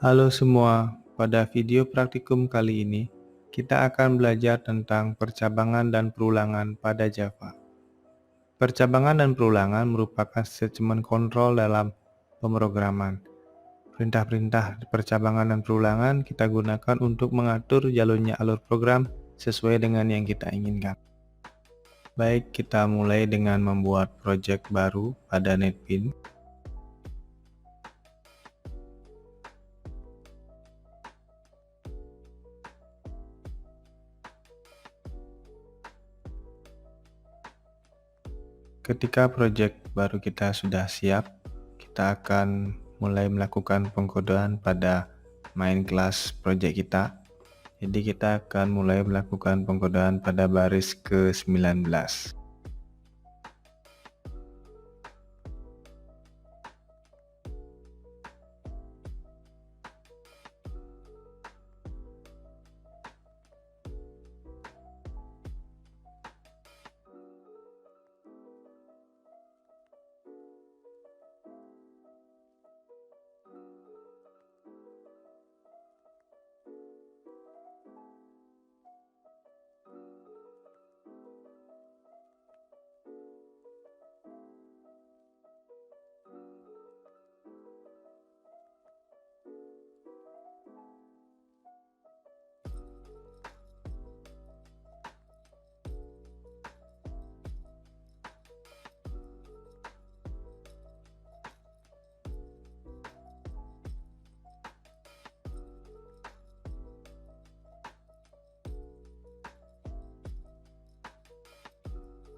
Halo semua, pada video praktikum kali ini kita akan belajar tentang percabangan dan perulangan pada Java. Percabangan dan perulangan merupakan statement kontrol dalam pemrograman. Perintah-perintah percabangan dan perulangan kita gunakan untuk mengatur jalannya alur program sesuai dengan yang kita inginkan. Baik, kita mulai dengan membuat project baru pada NetBeans. Ketika project baru kita sudah siap, kita akan mulai melakukan pengkodean pada main class project kita. Jadi kita akan mulai melakukan pengkodean pada baris ke-19.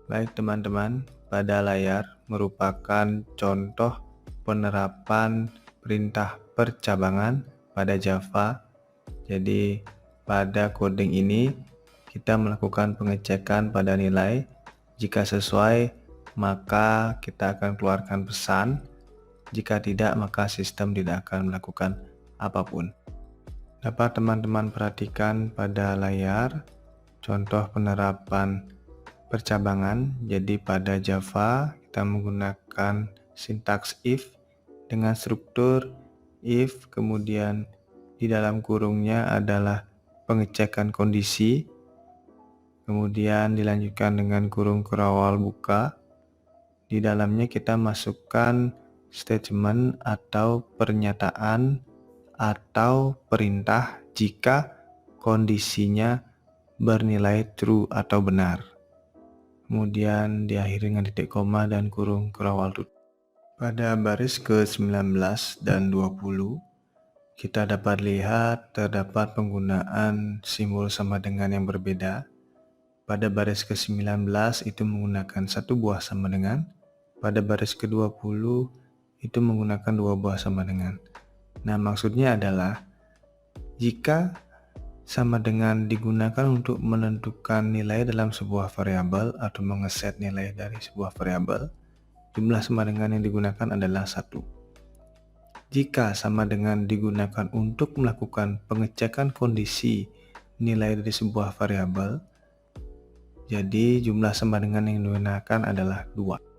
Baik teman-teman, pada layar merupakan contoh penerapan perintah percabangan pada Java. Jadi pada coding ini kita melakukan pengecekan pada nilai. Jika sesuai, maka kita akan keluarkan pesan. Jika tidak, maka sistem tidak akan melakukan apapun. Dapat teman-teman perhatikan pada layar contoh penerapan percabangan. Jadi pada Java kita menggunakan sintaks if dengan struktur if, kemudian di dalam kurungnya adalah pengecekan kondisi, kemudian dilanjutkan dengan kurung kerawal buka. Di dalamnya kita masukkan statement atau pernyataan atau perintah jika kondisinya bernilai true atau benar. Kemudian diakhiri dengan titik koma dan kurung kerawal tutup. Pada baris ke-19 dan 20, kita dapat lihat terdapat penggunaan simbol sama dengan yang berbeda. Pada baris ke-19 itu menggunakan satu buah sama dengan. Pada baris ke-20 itu menggunakan dua buah sama dengan. Nah, maksudnya adalah jika sama dengan digunakan untuk menentukan nilai dalam sebuah variabel atau mengeset nilai dari sebuah variabel, jumlah sama dengan yang digunakan adalah 1. Jika sama dengan digunakan untuk melakukan pengecekan kondisi nilai dari sebuah variabel, jadi jumlah sama dengan yang digunakan adalah 2.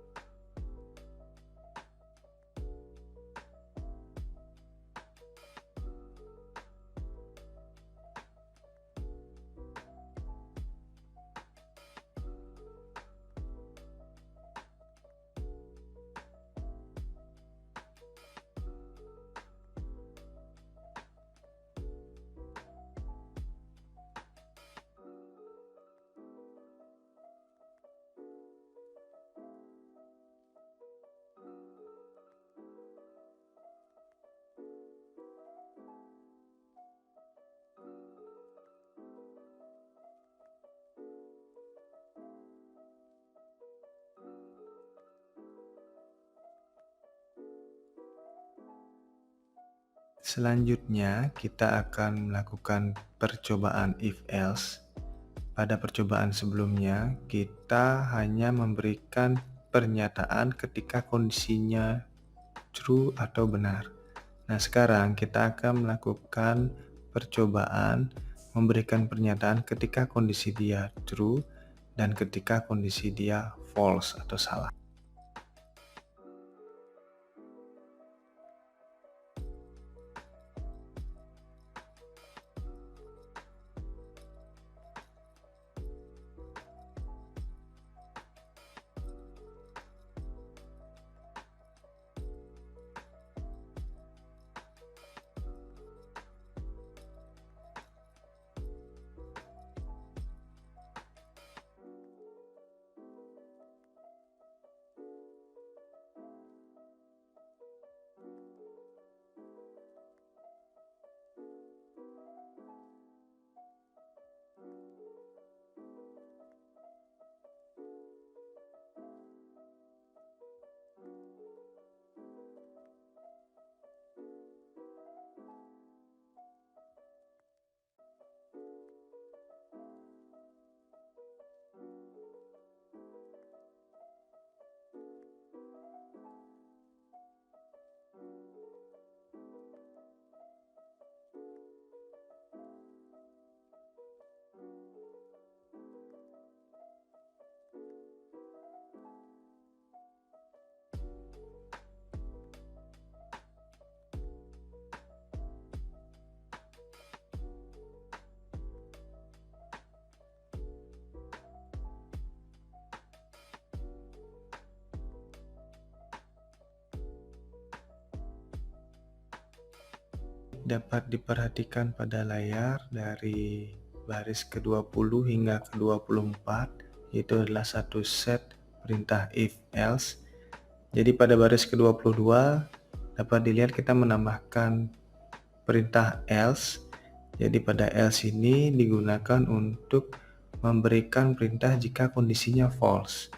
Selanjutnya kita akan melakukan percobaan if-else. Pada percobaan sebelumnya kita hanya memberikan pernyataan ketika kondisinya true atau benar. Nah, sekarang kita akan melakukan percobaan memberikan pernyataan ketika kondisi dia true dan ketika kondisi dia false atau salah. dapat diperhatikan pada layar dari baris ke-20 hingga ke-24, yaitu adalah satu set perintah if else. Jadi pada baris ke-22 dapat dilihat kita menambahkan perintah else. Jadi pada else ini digunakan untuk memberikan perintah jika kondisinya false.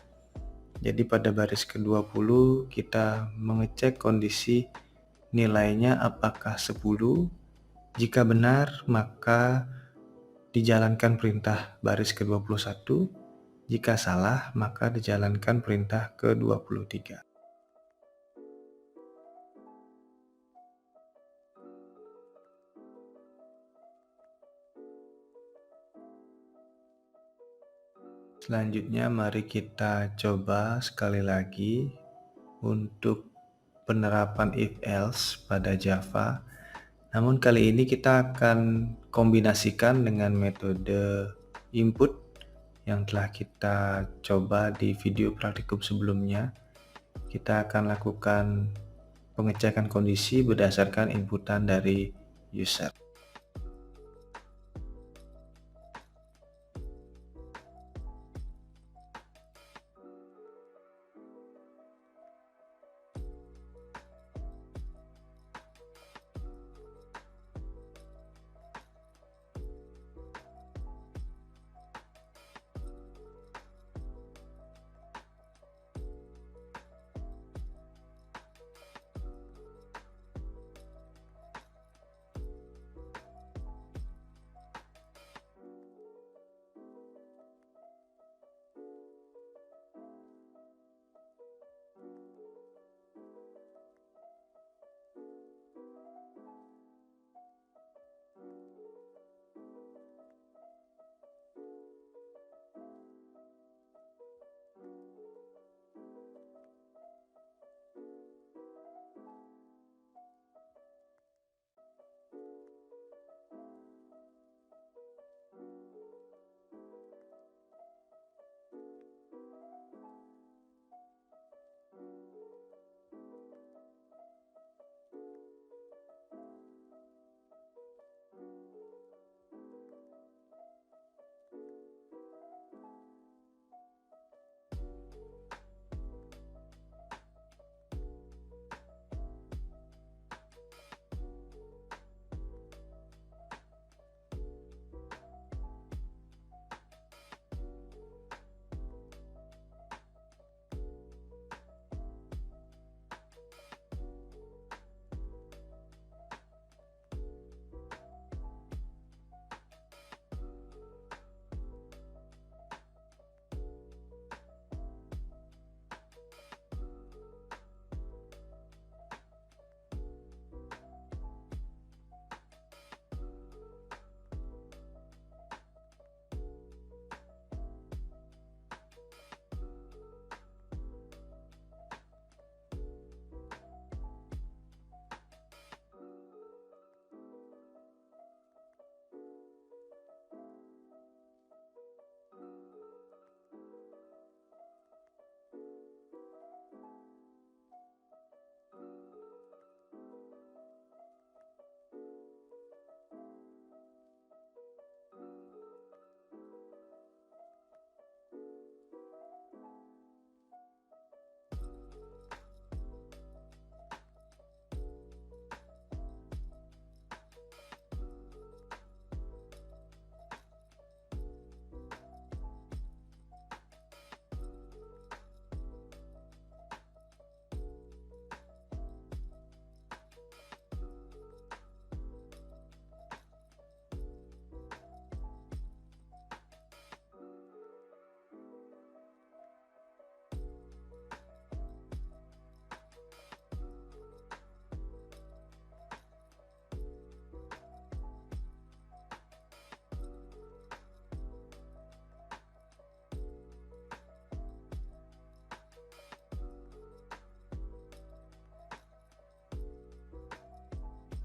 Jadi pada baris ke-20 kita mengecek kondisi nilainya apakah 10. Jika benar maka dijalankan perintah baris ke-21. Jika salah maka dijalankan perintah ke-23. Selanjutnya mari kita coba sekali lagi untuk penerapan if else pada Java. Namun kali ini kita akan kombinasikan dengan metode input yang telah kita coba di video praktikum sebelumnya. Kita akan lakukan pengecekan kondisi berdasarkan inputan dari user.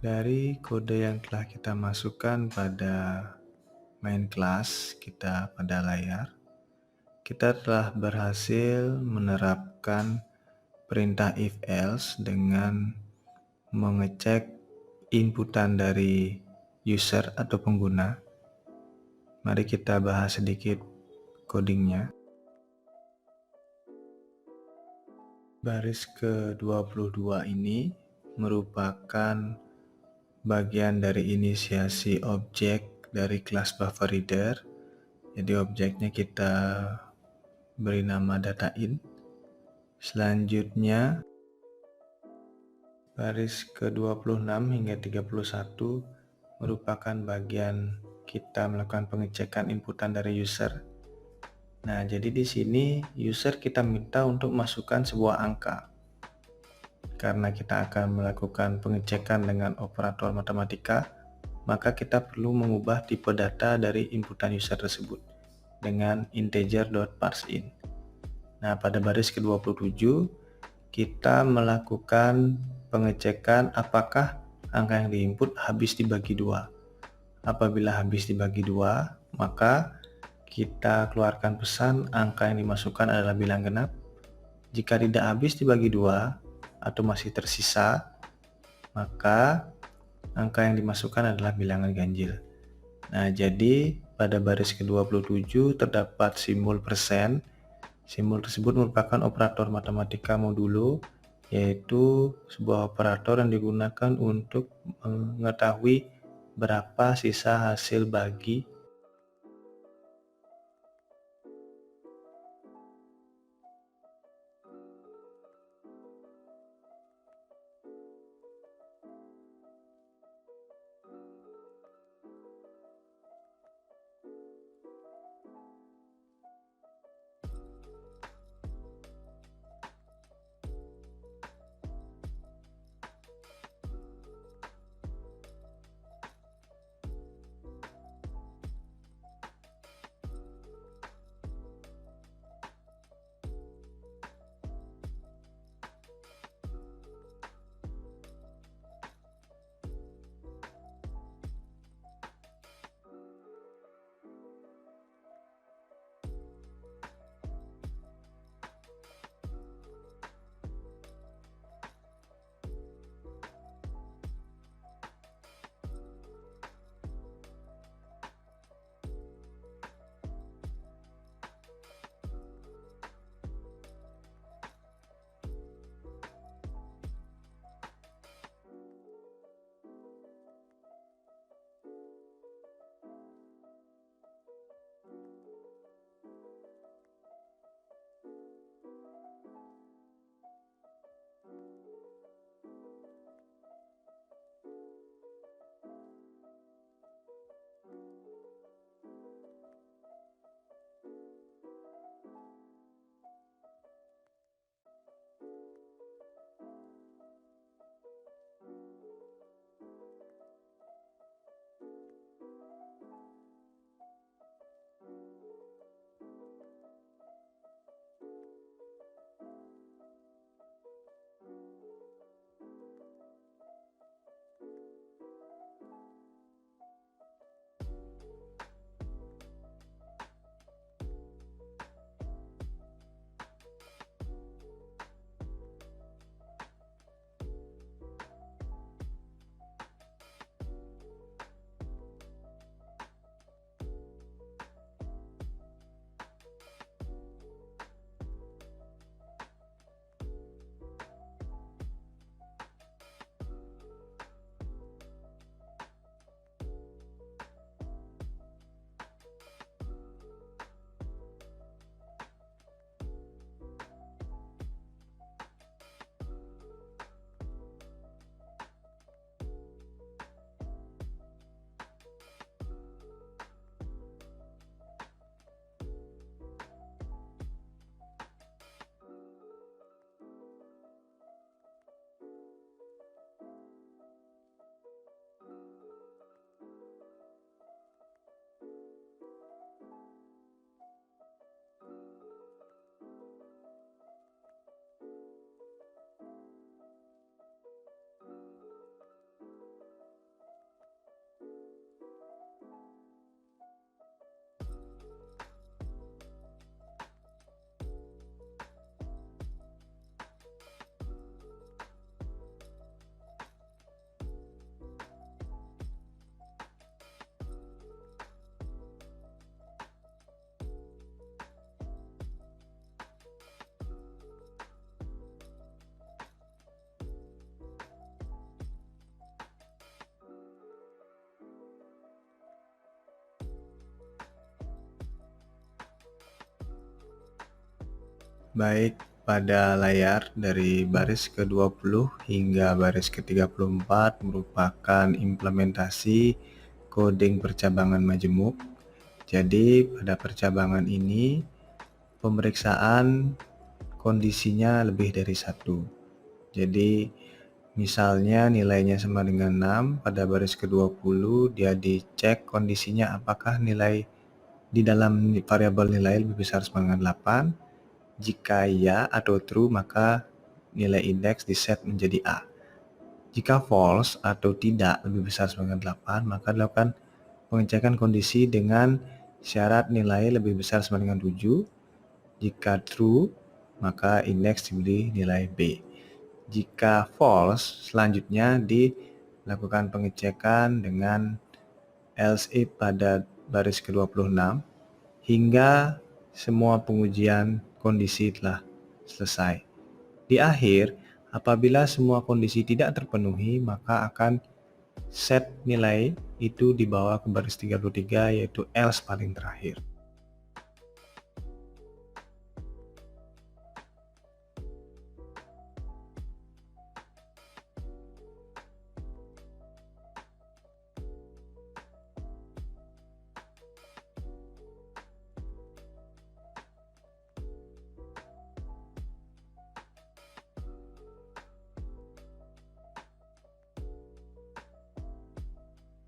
Dari kode yang telah kita masukkan pada main class kita pada layar, kita telah berhasil menerapkan perintah if else dengan mengecek inputan dari user atau pengguna. Mari kita bahas sedikit codingnya. Baris ke-22 ini merupakan bagian dari inisiasi objek dari kelas BufferReader. Jadi objeknya kita beri nama dataIn. Selanjutnya baris ke-26 hingga 31 merupakan bagian kita melakukan pengecekan inputan dari user. Nah, jadi di sini user kita minta untuk masukkan sebuah angka. Karena kita akan melakukan pengecekan dengan operator matematika, maka kita perlu mengubah tipe data dari inputan user tersebut dengan integer.parseIn. Nah, pada baris ke-27 kita melakukan pengecekan apakah angka yang diinput habis dibagi 2. Apabila habis dibagi 2, maka kita keluarkan pesan angka yang dimasukkan adalah bilang genap. Jika tidak habis dibagi 2 atau masih tersisa, maka angka yang dimasukkan adalah bilangan ganjil. Nah, jadi pada baris ke-27 terdapat simbol persen. Simbol tersebut merupakan operator matematika modulo, yaitu sebuah operator yang digunakan untuk mengetahui berapa sisa hasil bagi. baik pada layar dari baris ke-20 hingga baris ke-34 merupakan implementasi coding percabangan majemuk. Jadi pada percabangan ini pemeriksaan kondisinya lebih dari satu. Jadi misalnya nilainya sama dengan 6, pada baris ke-20 dia dicek kondisinya apakah nilai di dalam variabel nilai lebih besar sama dengan 8. Jika ya atau true, maka nilai indeks diset menjadi A. Jika false atau tidak lebih besar sama dengan 8, maka dilakukan pengecekan kondisi dengan syarat nilai lebih besar sama dengan 7. Jika true, maka indeks diberi nilai B. Jika false, selanjutnya dilakukan pengecekan dengan else if pada baris ke-26 hingga semua pengujian kondisi telah selesai. Di akhir, apabila semua kondisi tidak terpenuhi, maka akan set nilai itu dibawa ke baris 33, yaitu else paling terakhir.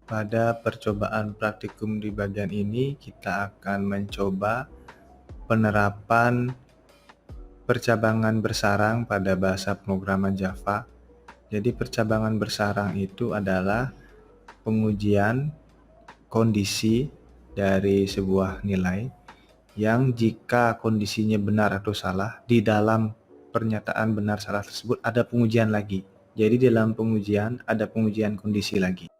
Pada percobaan praktikum di bagian ini, kita akan mencoba penerapan percabangan bersarang pada bahasa pemrograman Java. Jadi percabangan bersarang itu adalah pengujian kondisi dari sebuah nilai yang jika kondisinya benar atau salah, di dalam pernyataan benar salah tersebut ada pengujian lagi. Jadi dalam pengujian ada pengujian kondisi lagi.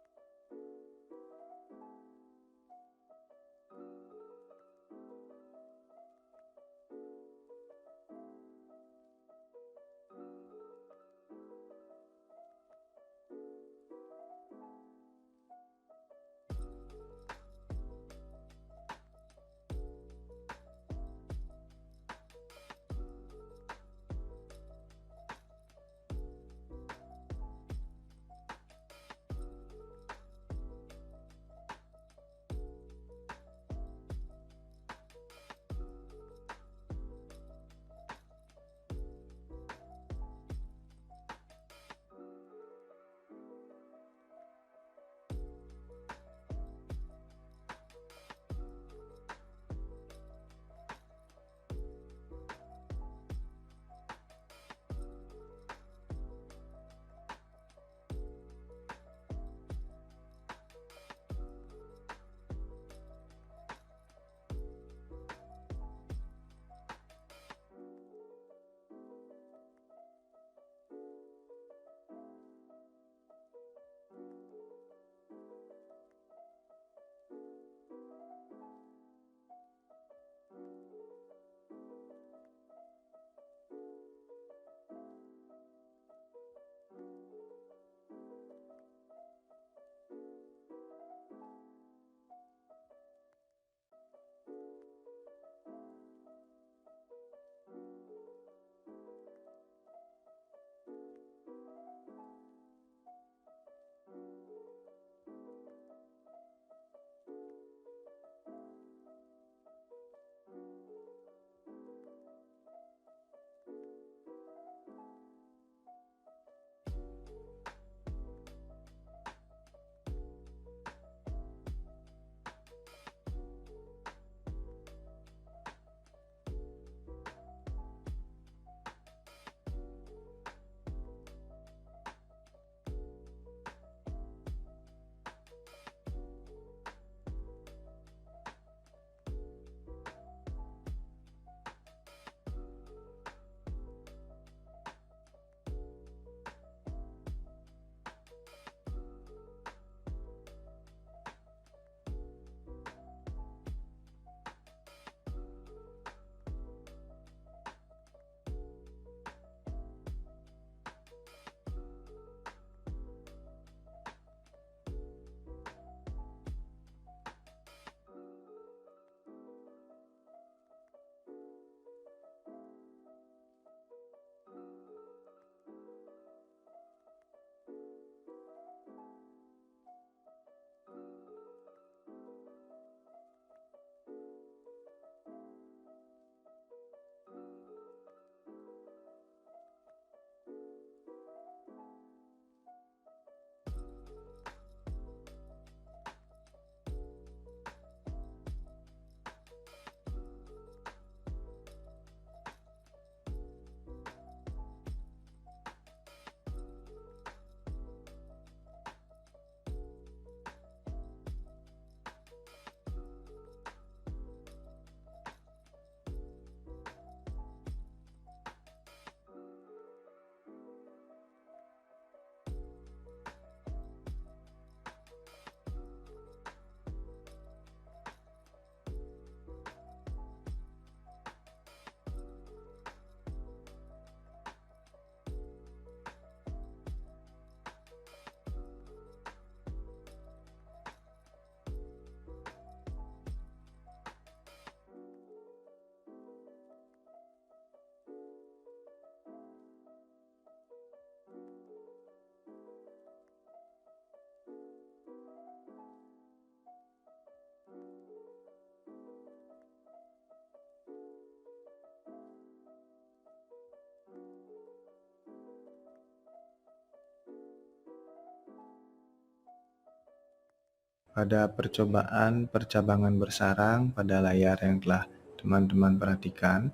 Pada percobaan percabangan bersarang pada layar yang telah teman-teman perhatikan,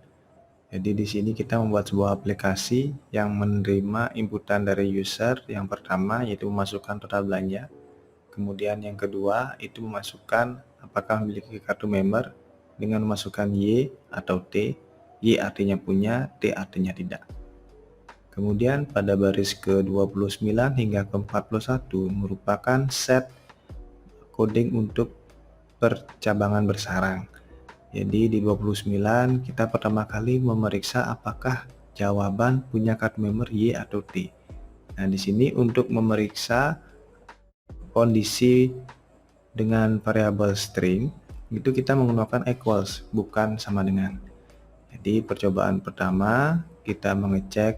jadi di sini kita membuat sebuah aplikasi yang menerima inputan dari user. Yang pertama yaitu memasukkan total belanja. Kemudian yang kedua itu memasukkan apakah memiliki kartu member dengan memasukkan Y atau T. Y artinya punya, T artinya tidak. Kemudian pada baris ke-29 hingga ke-41 merupakan set coding untuk percabangan bersarang. Jadi di 29 kita pertama kali memeriksa apakah jawaban punya kartu member Y atau T. Nah, di sini untuk memeriksa kondisi dengan variabel string itu kita menggunakan equals, bukan sama dengan. Jadi percobaan pertama kita mengecek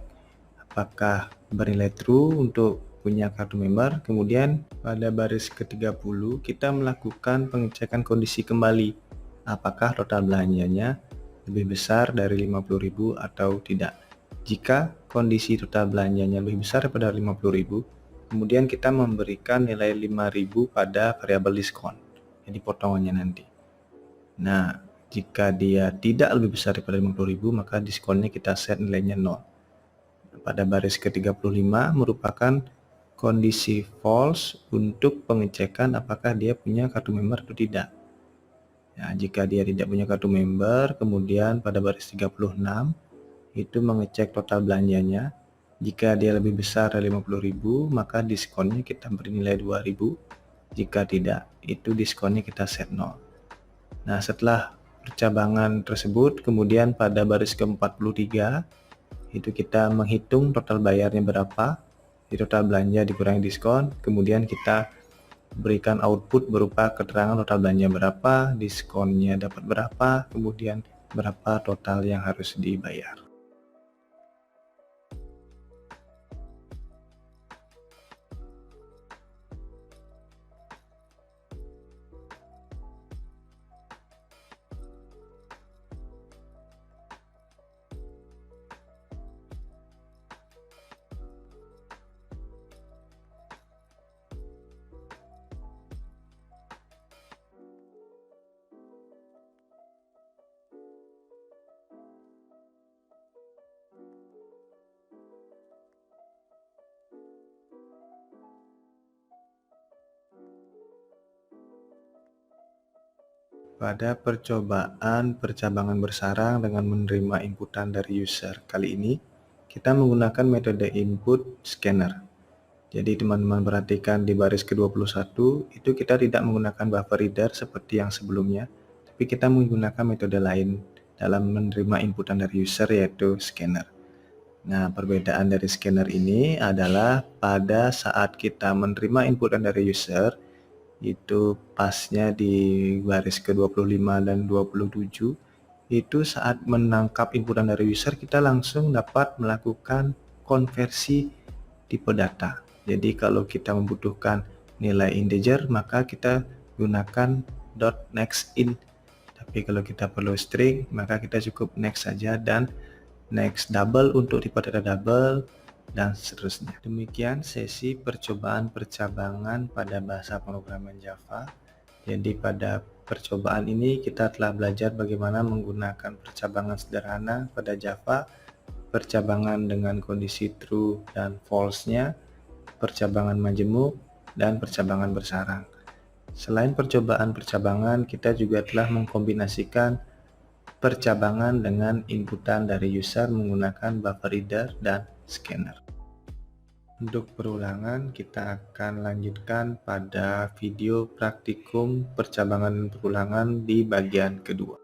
apakah bernilai true untuk punya kartu member. Kemudian pada baris ke-30 kita melakukan pengecekan kondisi kembali, apakah total belanjanya lebih besar dari 50.000 atau tidak. Jika kondisi total belanjanya lebih besar daripada 50.000, kemudian kita memberikan nilai 5.000 pada variabel diskon, jadi potongannya nanti. Nah, jika dia tidak lebih besar daripada 50.000, maka diskonnya kita set nilainya 0. Pada baris ke-35 merupakan kondisi false untuk pengecekan apakah dia punya kartu member atau tidak. Nah, jika dia tidak punya kartu member, kemudian pada baris 36 itu mengecek total belanjanya. Jika dia lebih besar dari 50.000, maka diskonnya kita beri nilai 2.000. Jika tidak, itu diskonnya kita set 0. Nah, setelah percabangan tersebut, kemudian pada baris ke-43 itu kita menghitung total bayarnya berapa, di total belanja dikurangi diskon, kemudian kita berikan output berupa keterangan total belanja berapa, diskonnya dapat berapa, kemudian berapa total yang harus dibayar. Pada percobaan percabangan bersarang dengan menerima inputan dari user, kali ini kita menggunakan metode input scanner. Jadi teman-teman perhatikan di baris ke-21 itu kita tidak menggunakan buffer reader seperti yang sebelumnya, tapi kita menggunakan metode lain dalam menerima inputan dari user, yaitu scanner. Nah, perbedaan dari scanner ini adalah pada saat kita menerima inputan dari user, itu pasnya di baris ke-25 dan 27, itu saat menangkap inputan dari user kita langsung dapat melakukan konversi tipe data. Jadi kalau kita membutuhkan nilai integer, maka kita gunakan .nextInt. Tapi kalau kita perlu string, maka kita cukup next saja, dan next double untuk tipe data double, dan seterusnya. Demikian sesi percobaan percabangan pada bahasa pemrograman Java. Jadi pada percobaan ini kita telah belajar bagaimana menggunakan percabangan sederhana pada Java, percabangan dengan kondisi true dan false-nya, percabangan majemuk, dan percabangan bersarang. Selain percobaan percabangan, kita juga telah mengkombinasikan percabangan dengan inputan dari user menggunakan buffer reader dan scanner. Untuk perulangan, kita akan lanjutkan pada video praktikum percabangan dan perulangan di bagian kedua.